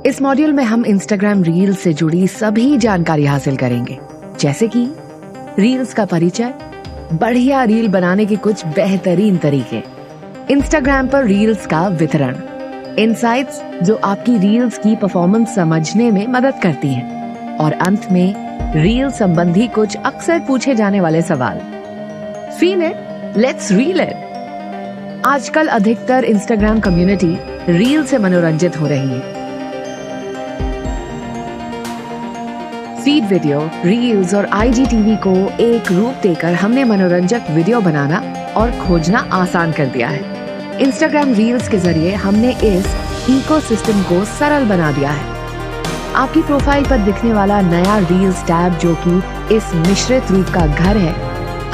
इस मॉड्यूल में हम इंस्टाग्राम रील्स से जुड़ी सभी जानकारी हासिल करेंगे, जैसे कि रील्स का परिचय, बढ़िया रील बनाने के कुछ बेहतरीन तरीके, इंस्टाग्राम पर रील्स का वितरण, इनसाइट्स जो आपकी रील्स की परफॉर्मेंस समझने में मदद करती हैं, और अंत में रील संबंधी कुछ अक्सर पूछे जाने वाले सवाल। Feel it, let's reel it. आजकल अधिकतर इंस्टाग्राम कम्युनिटी रील से मनोरंजित हो रही है। फीड वीडियो, रील्स और IGTV को एक रूप देकर हमने मनोरंजक वीडियो बनाना और खोजना आसान कर दिया है। इंस्टाग्राम रील्स के जरिए हमने इस इकोसिस्टम को सरल बना दिया है। आपकी प्रोफाइल पर दिखने वाला नया रील्स टैब, जो कि इस मिश्रित रूप का घर है,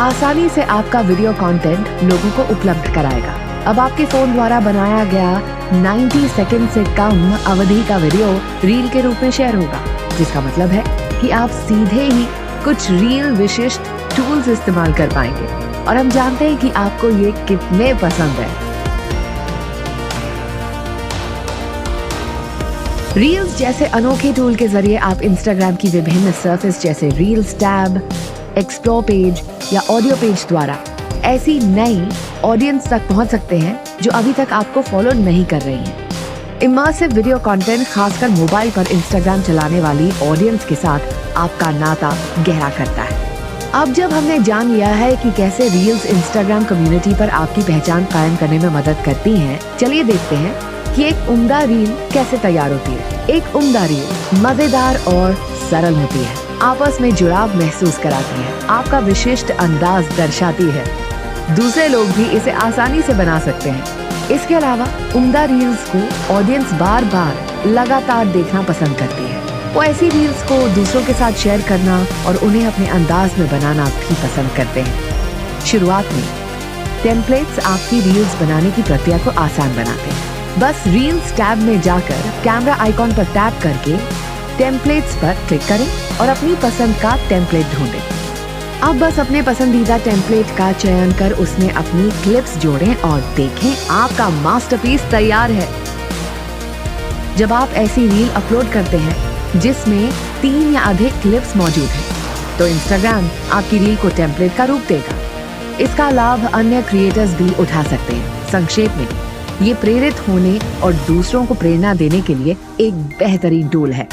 आसानी से आपका वीडियो कंटेंट लोगों को उपलब्ध कराएगा। अब आपके फोन द्वारा बनाया गया 90 सेकंड से कम अवधि का वीडियो रील के रूप में शेयर होगा, जिसका मतलब है कि आप सीधे ही कुछ रील विशिष्ट टूल्स इस्तेमाल कर पाएंगे, और हम जानते हैं कि आपको ये कितने पसंद है। रील्स जैसे अनोखे टूल के जरिए आप इंस्टाग्राम की विभिन्न सर्फेस जैसे रील्स टैब, एक्सप्लोर पेज या ऑडियो पेज द्वारा ऐसी नई ऑडियंस तक पहुंच सकते हैं जो अभी तक आपको फॉलो नहीं कर रही है। इमर्सिव वीडियो कंटेंट खासकर मोबाइल पर इंस्टाग्राम चलाने वाली ऑडियंस के साथ आपका नाता गहरा करता है। अब जब हमने जान लिया है कि कैसे रील्स इंस्टाग्राम कम्युनिटी पर आपकी पहचान कायम करने में मदद करती हैं, चलिए देखते हैं कि एक उम्दा रील कैसे तैयार होती है। एक उम्दा रील मजेदार और सरल होती है, आपस में जुड़ाव महसूस कराती है, आपका विशिष्ट अंदाज दर्शाती है। दूसरे लोग भी इसे आसानी से बना सकते हैं। इसके अलावा उम्दा रील्स को ऑडियंस बार बार लगातार देखना पसंद करती है। वो ऐसी रील्स को दूसरों के साथ शेयर करना और उन्हें अपने अंदाज में बनाना भी पसंद करते हैं। शुरुआत में टेम्पलेट्स आपकी रील्स बनाने की प्रक्रिया को आसान बनाते हैं। बस रील्स टैब में जाकर कैमरा आइकॉन पर टैप करके टेम्पलेट्स पर क्लिक करें और अपनी पसंद का टेम्पलेट ढूंढें। अब बस अपने पसंदीदा टेम्पलेट का चयन कर उसमें अपनी क्लिप्स जोड़ें और देखें, आपका मास्टरपीस तैयार है। जब आप ऐसी रील अपलोड करते हैं जिसमें 3 या अधिक क्लिप्स मौजूद हैं, तो इंस्टाग्राम आपकी रील को टेम्पलेट का रूप देगा। इसका लाभ अन्य क्रिएटर्स भी उठा सकते हैं। संक्षेप में, ये प्रेरित होने और दूसरों को प्रेरणा देने के लिए एक बेहतरीन टूल है।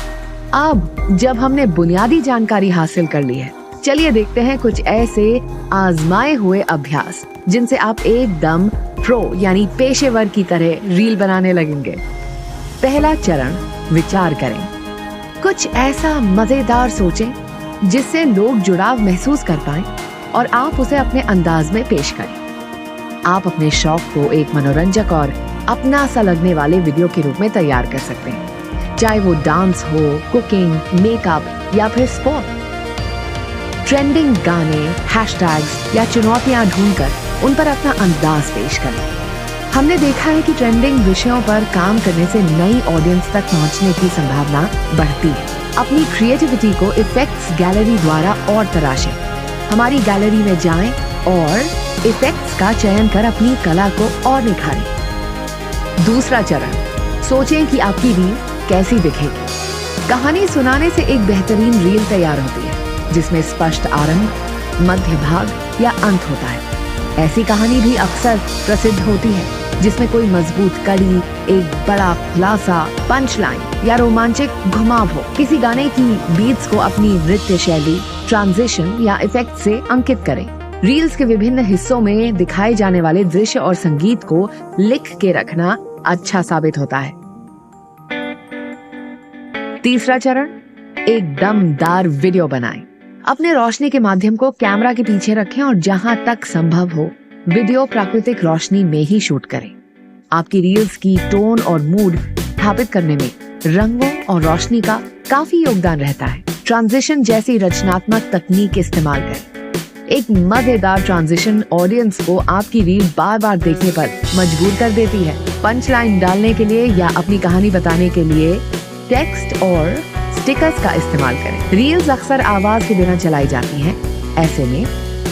अब जब हमने बुनियादी जानकारी हासिल कर ली है, चलिए देखते हैं कुछ ऐसे आजमाए हुए अभ्यास जिनसे आप एकदम प्रो यानी पेशेवर की तरह रील बनाने लगेंगे। पहला चरण, विचार करें। कुछ ऐसा मजेदार सोचें जिससे लोग जुड़ाव महसूस कर पाएं और आप उसे अपने अंदाज में पेश करें। आप अपने शौक को एक मनोरंजक और अपना सा लगने वाले वीडियो के रूप में तैयार कर सकते हैं, चाहे वो डांस हो, कुकिंग, मेकअप या फिर स्पोर्ट। ट्रेंडिंग गाने, हैशटैग्स या चुनौतियां ढूंढकर उन पर अपना अंदाज पेश करें। हमने देखा है कि ट्रेंडिंग विषयों पर काम करने से नई ऑडियंस तक पहुंचने की संभावना बढ़ती है। अपनी क्रिएटिविटी को इफेक्ट्स गैलरी द्वारा और तराशें। हमारी गैलरी में जाएं और इफेक्ट्स का चयन कर अपनी कला को और निखारें। दूसरा चरण, सोचें कि आपकी रील कैसी दिखेगी। कहानी सुनाने से एक बेहतरीन रील तैयार होती है जिसमें स्पष्ट आरंभ, मध्य भाग या अंत होता है। ऐसी कहानी भी अक्सर प्रसिद्ध होती है जिसमें कोई मजबूत कड़ी, एक बड़ा खुलासा, पंच लाइन या रोमांचक घुमाव हो। किसी गाने की बीट्स को अपनी नृत्य शैली, ट्रांजिशन या इफेक्ट से अंकित करें। रील्स के विभिन्न हिस्सों में दिखाए जाने वाले दृश्य और संगीत को लिख के रखना अच्छा साबित होता है। तीसरा चरण, एक दमदार वीडियो बनाएं। अपने रोशनी के माध्यम को कैमरा के पीछे रखें और जहां तक संभव हो वीडियो प्राकृतिक रोशनी में ही शूट करें। आपकी रील्स की टोन और मूड स्थापित करने में रंगों और रोशनी का काफी योगदान रहता है। ट्रांजिशन जैसी रचनात्मक तकनीक इस्तेमाल करें। एक मजेदार ट्रांजिशन ऑडियंस को आपकी रील बार बार देखने पर मजबूर कर देती है। पंच लाइन डालने के लिए या अपनी कहानी बताने के लिए टेक्स्ट और स्टिकर्स का इस्तेमाल करें। रील्स अक्सर आवाज के बिना चलाई जाती हैं। ऐसे में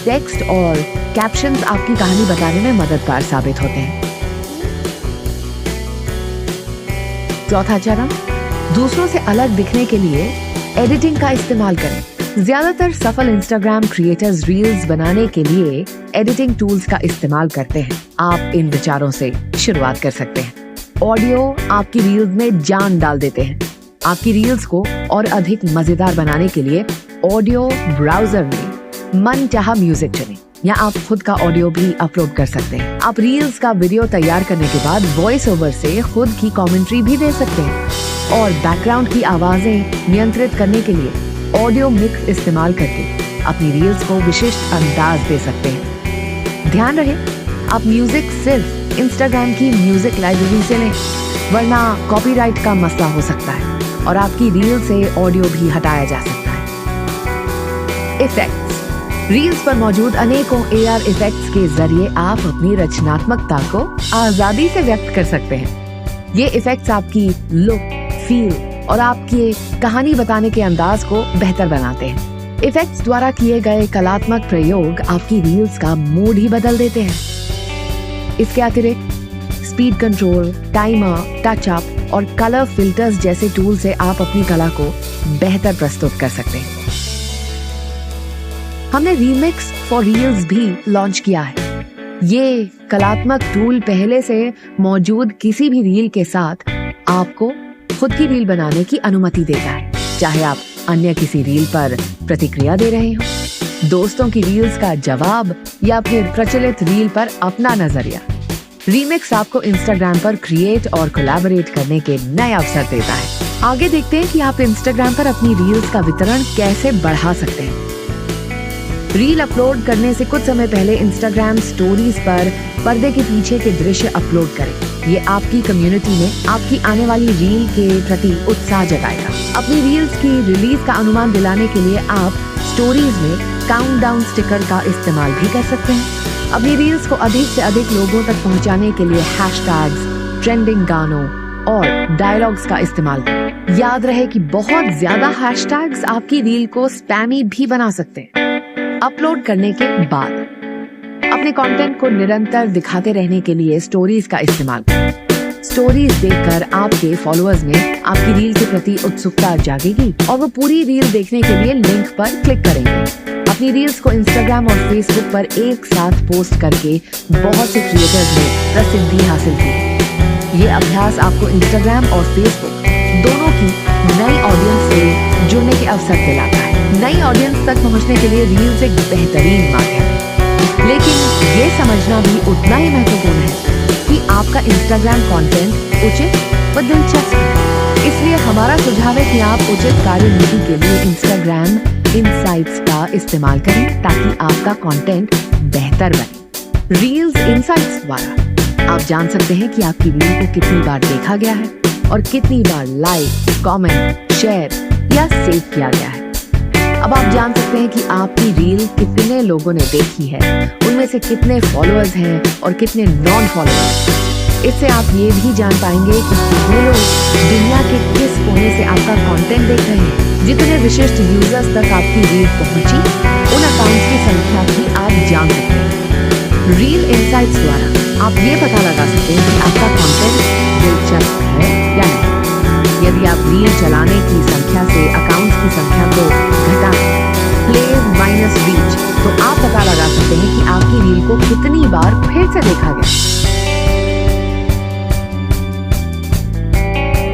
टेक्स्ट और कैप्शंस आपकी कहानी बताने में मददगार साबित होते हैं। चौथा चरण, दूसरों से अलग दिखने के लिए एडिटिंग का इस्तेमाल करें। ज्यादातर सफल इंस्टाग्राम क्रिएटर्स रील्स बनाने के लिए एडिटिंग टूल्स का इस्तेमाल करते हैं। आप इन विचारों से शुरुआत कर सकते हैं। ऑडियो आपकी रील्स में जान डाल देते हैं। आपकी रील्स को और अधिक मजेदार बनाने के लिए ऑडियो ब्राउजर में मनचाहा म्यूजिक चुनें, या आप खुद का ऑडियो भी अपलोड कर सकते हैं। आप रील्स का वीडियो तैयार करने के बाद वॉइस ओवर से खुद की कमेंट्री भी दे सकते हैं, और बैकग्राउंड की आवाजें नियंत्रित करने के लिए ऑडियो मिक्स इस्तेमाल करके अपनी रील्स को विशिष्ट अंदाज दे सकते हैं। ध्यान रहे, आप म्यूजिक सिर्फ इंस्टाग्राम की म्यूजिक लाइब्रेरी से लें, वरना कॉपीराइट का मसला हो सकता है और आपकी रील से ऑडियो भी हटाया जा सकता है। इफेक्ट्स। रील्स पर मौजूद अनेकों AR इफेक्ट्स के जरिए आप अपनी रचनात्मकता को आजादी से व्यक्त कर सकते हैं। ये इफेक्ट्स आपकी लुक, फील और आपकी कहानी बताने के अंदाज को बेहतर बनाते हैं। इफेक्ट्स द्वारा किए गए कलात्मक प्रयोग आपकी रील्स का मूड ही बदल देते हैं। इसके अतिरिक्त speed control, timer, touch up और कलर फिल्टर्स जैसे टूल से आप अपनी कला को बेहतर प्रस्तुत कर सकते हैं। हमने रीमिक्स फॉर रील्स भी लॉन्च किया है। ये कलात्मक टूल पहले से मौजूद किसी भी रील के साथ आपको खुद की रील बनाने की अनुमति देता है, चाहे आप अन्य किसी रील पर प्रतिक्रिया दे रहे हो, दोस्तों की रील्स का जवाब या फिर प्रचलित रील पर अपना नजरिया। रीमिक्स आपको इंस्टाग्राम पर क्रिएट और कोलैबोरेट करने के नए अवसर देता है। आगे देखते हैं कि आप इंस्टाग्राम पर अपनी रील्स का वितरण कैसे बढ़ा सकते हैं। रील अपलोड करने से कुछ समय पहले इंस्टाग्राम स्टोरीज पर पर्दे के पीछे के दृश्य अपलोड करें। ये आपकी कम्युनिटी में आपकी आने वाली रील के प्रति उत्साह जगाएगा। अपनी रील्स की रिलीज का अनुमान दिलाने के लिए आप स्टोरीज में काउंटडाउन स्टिकर का इस्तेमाल भी कर सकते हैं। अपनी रील्स को अधिक से अधिक लोगों तक पहुंचाने के लिए हैशटैग्स, ट्रेंडिंग गानों और डायलॉग्स का इस्तेमाल करें। याद रहे कि बहुत ज्यादा हैशटैग्स आपकी रील को स्पैमी भी बना सकते हैं। अपलोड करने के बाद अपने कंटेंट को निरंतर दिखाते रहने के लिए स्टोरीज का इस्तेमाल करें। स्टोरीज देखकर आपके फॉलोअर्स में आपकी रील के प्रति उत्सुकता जागेगी और वो पूरी रील देखने के लिए लिंक पर क्लिक करेंगे। अपनी रील्स को इंस्टाग्राम और फेसबुक पर एक साथ पोस्ट करके बहुत से क्रिएटर्स ने प्रसिद्धि हासिल की। ये अभ्यास आपको इंस्टाग्राम और फेसबुक दोनों की नई ऑडियंस से जुड़ने के अवसर दिलाता है। नई ऑडियंस तक पहुंचने के लिए रील्स एक बेहतरीन माध्यम है, लेकिन ये समझना भी उतना ही महत्वपूर्ण है कि आपका इंस्टाग्राम कंटेंट उचित व दिलचस्प है। इसलिए हमारा सुझाव है कि आप उचित कार्यनीति के लिए इंस्टाग्राम इनसाइट्स का इस्तेमाल करें, ताकि आपका कंटेंट बेहतर बने। रील्स इनसाइट्स द्वारा आप जान सकते हैं कि आपकी रील को कितनी बार देखा गया है और कितनी बार लाइक, कमेंट, शेयर या सेव किया गया है। अब आप जान सकते हैं कि आपकी रील कितने लोगों ने देखी है, उनमें से कितने फॉलोअर्स हैं और कितने नॉन फॉलोअर्स। इससे आप ये भी जान पाएंगे कि कितने लोग दुनिया के किस कोने से आपका कंटेंट देख रहे हैं। जितने विशिष्ट यूजर्स तक आपकी रील पहुंची, उन अकाउंट्स की संख्या भी आप जान सकते हैं। रील इनसाइट्स द्वारा आप ये पता लगा सकते हैं कि आपका कंटेंट दिलचस्प है या नहीं। यदि आप रील चलाने की संख्या से अकाउंट्स की संख्या को घटाएं, प्लेज माइनस रीच, तो आप पता लगा सकते हैं कि आपकी रील को कितनी बार फिर से देखा गया।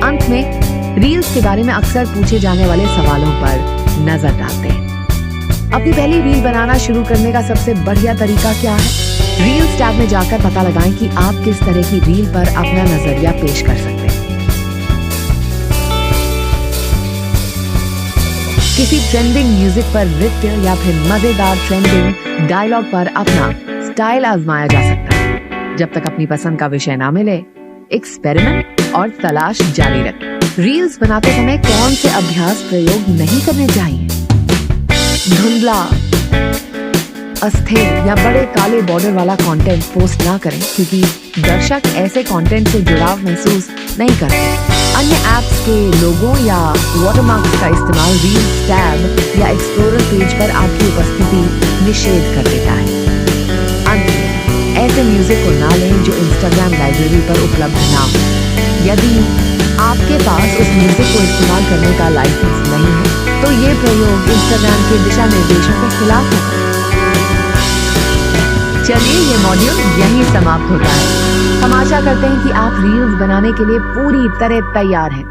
अंत में रील्स के बारे में अक्सर पूछे जाने वाले सवालों पर नजर डालते हैं। अपनी पहली रील बनाना शुरू करने का सबसे बढ़िया तरीका क्या है? रील्स टैब में जाकर पता लगाएं कि आप किस तरह की रील पर अपना नजरिया पेश कर सकते हैं। किसी ट्रेंडिंग म्यूजिक पर नृत्य या फिर मजेदार ट्रेंडिंग डायलॉग पर अपना स्टाइल आजमाया जा सकता है। जब तक अपनी पसंद का विषय ना मिले, एक्सपेरिमेंट और तलाश जारी रखें। रील्स बनाते समय कौन से अभ्यास प्रयोग नहीं करने चाहिए? धुंधला, अस्थिर या बड़े काले बॉर्डर वाला कंटेंट पोस्ट ना करें, क्योंकि दर्शक ऐसे कंटेंट से जुड़ाव महसूस नहीं करते। अन्य ऐप्स के लोगों या वाटरमार्क्स का इस्तेमाल रील्स टैब या एक्सप्लोरर पेज पर आपकी उपस्थिति निषेध कर देता है। अंत में ऐसे म्यूजिक को ना लें जो इंस्टाग्राम लाइब्रेरी पर उपलब्ध ना हो। यदि आपके पास उस म्यूजिक को इस्तेमाल करने का लाइसेंस नहीं है तो ये प्रयोग इंस्टाग्राम के दिशा निर्देशों के खिलाफ है। चलिए ये मॉड्यूल यहीं समाप्त होता है। हम आशा करते हैं कि आप रील्स बनाने के लिए पूरी तरह तैयार हैं।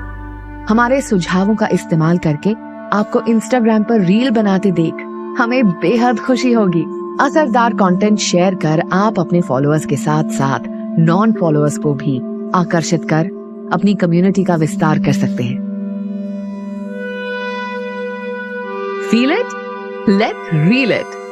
हमारे सुझावों का इस्तेमाल करके आपको इंस्टाग्राम पर रील बनाते देख हमें बेहद खुशी होगी। असरदार कंटेंट शेयर कर आप अपने फॉलोअर्स के साथ साथ नॉन फॉलोअर्स को भी आकर्षित कर अपनी कम्युनिटी का विस्तार कर सकते हैं। Feel it, let's reel it.